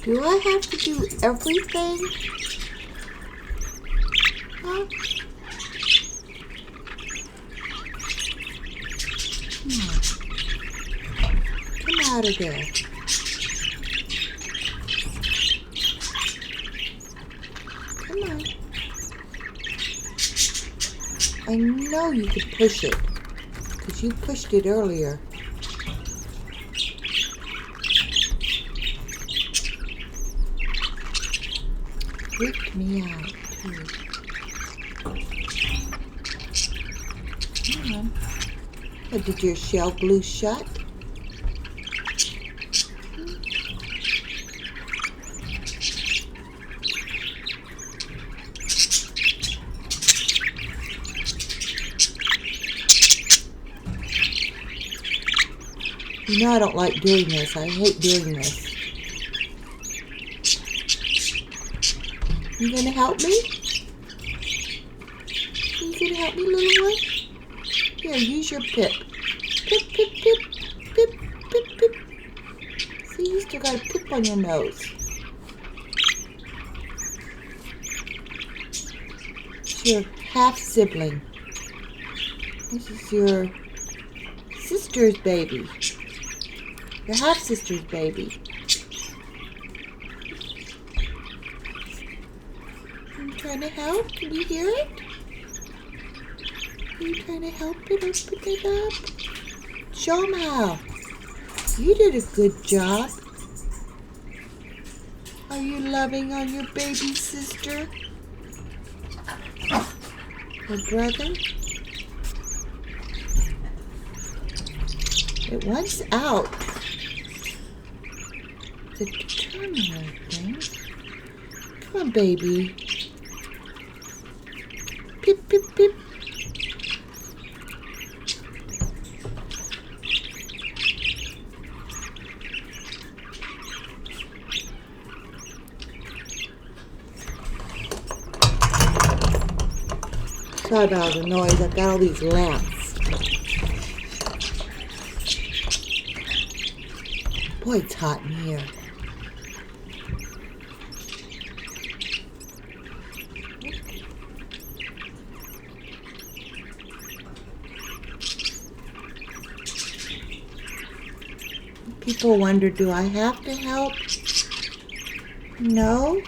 Do I have to do everything? Huh? Come out of there. Come on. I know you can push it, because you pushed it earlier. Freaked me out, too. Come on. Oh, did your shell glue shut? You know I don't like doing this. I hate doing this. You gonna help me? You gonna help me, little one? Here, use your PIP. PIP, PIP, PIP, PIP, PIP, PIP. See, you still got a PIP on your nose. It's your half-sibling. This is your sister's baby. Your half-sister's baby. I'm trying to help. Can you hear it? Are you trying to help it open it up? Show them how. You did a good job. Are you loving on your baby sister? Or brother? It wants out. The determiner thing. Come on, baby. Pip, pip, pip. Sorry about all the noise. I've got all these lamps. Boy, it's hot in here. People wonder, do I have to help? No.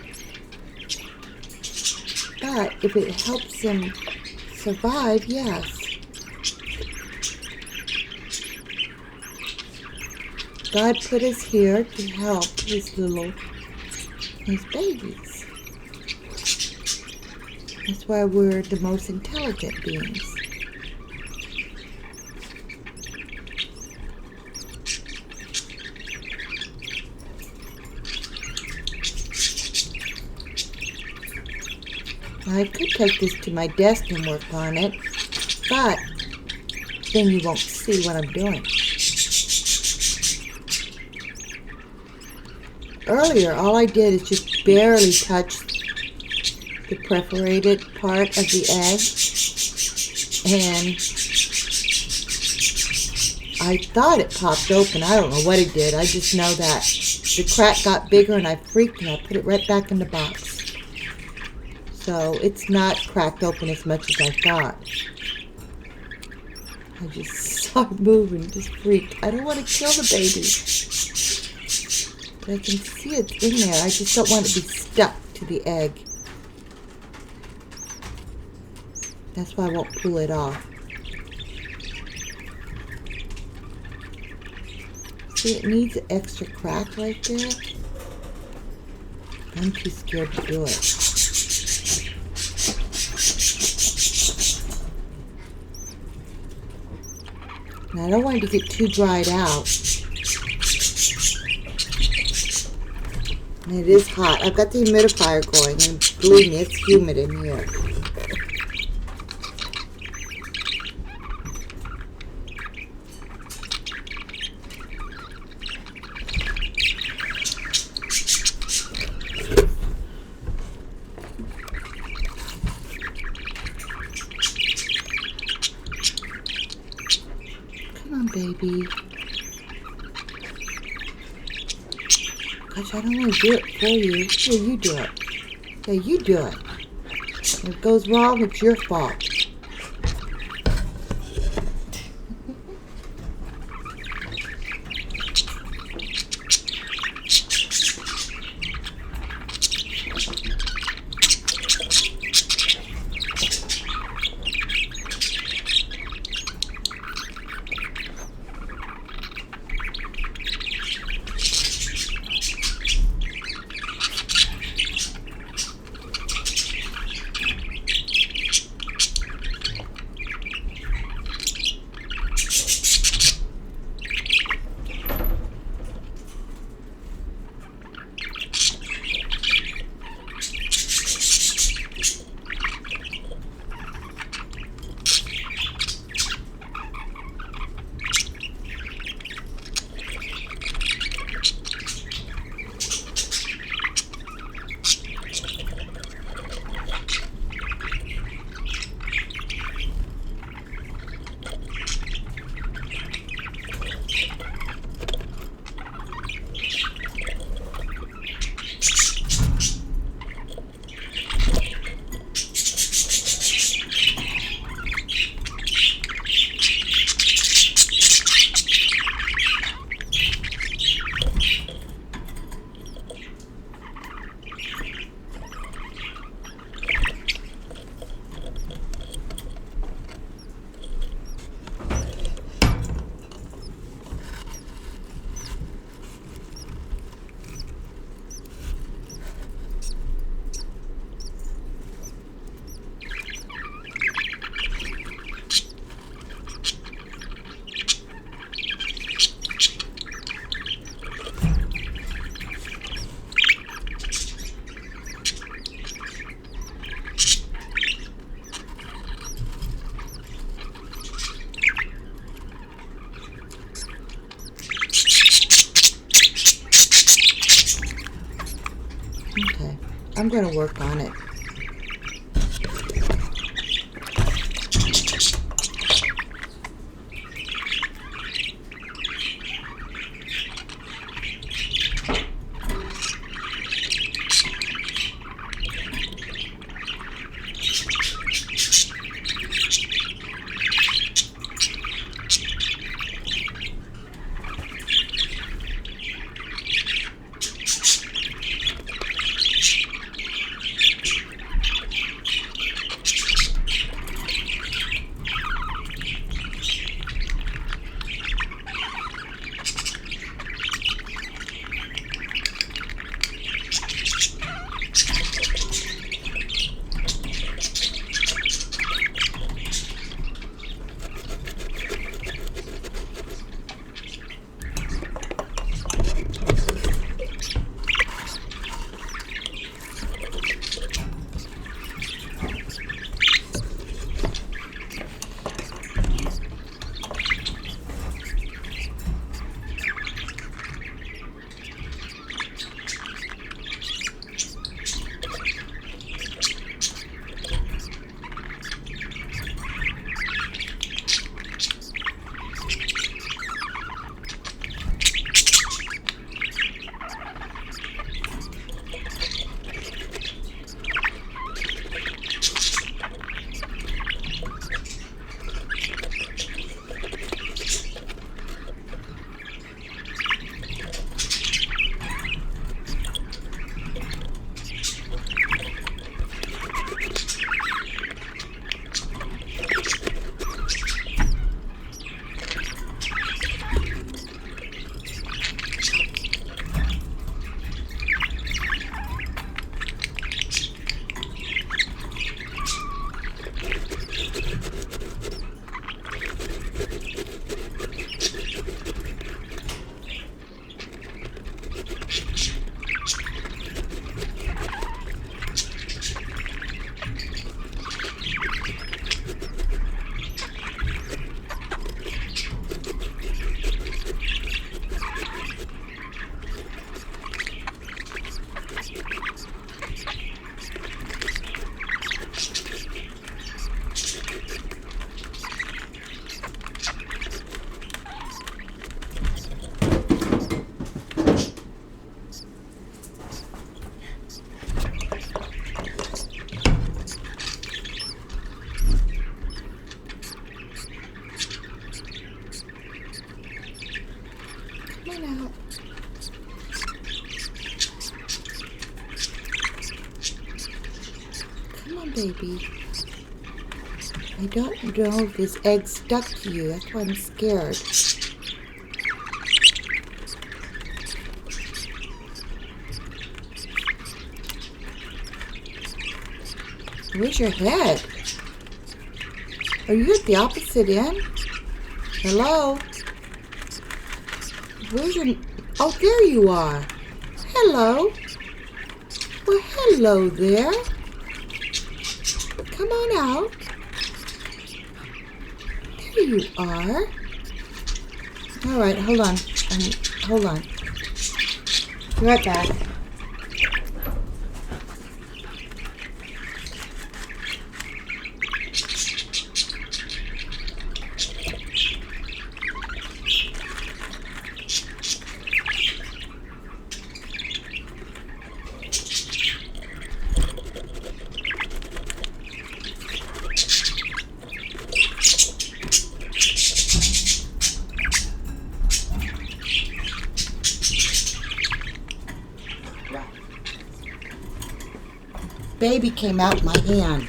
But if it helps them survive, yes. God put us here to help his babies. That's why we're the most intelligent beings. I could take this to my desk and work on it, but then you won't see what I'm doing. Earlier, all I did is just barely touch the perforated part of the egg, and I thought it popped open. I don't know what it did. I just know that the crack got bigger and I freaked and I put it right back in the box. So it's not cracked open as much as I thought. I just saw it move and just freaked. I don't want to kill the baby. But I can see it's in there. I just don't want it to be stuck to the egg. That's why I won't pull it off. See, it needs an extra crack right there. I'm too scared to do it. Now, I don't want it to get too dried out. And it is hot. I've got the humidifier going, and believe me, it's humid in here. Come on, baby. Gosh, I don't want to do it for you. Here, you do it. Yeah, you do it. If it goes wrong, it's your fault. Okay, I'm going to work on it. baby. I don't know if this egg stuck to you. That's why I'm scared. Where's your head? Are you at the opposite end? Hello? Where's your... Oh, there you are. Hello. Well, hello there. Come on out. There you are. All right, hold on. Hold on. Be right back. Baby came out my hand.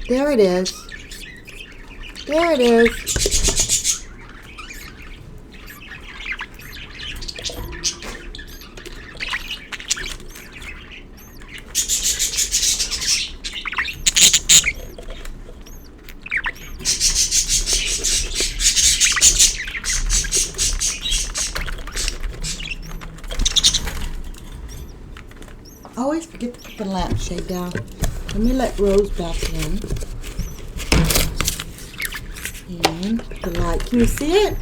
There it is. There it is. I always forget to put the lampshade down. Let me let Rose back in. And put the light. Can you see it?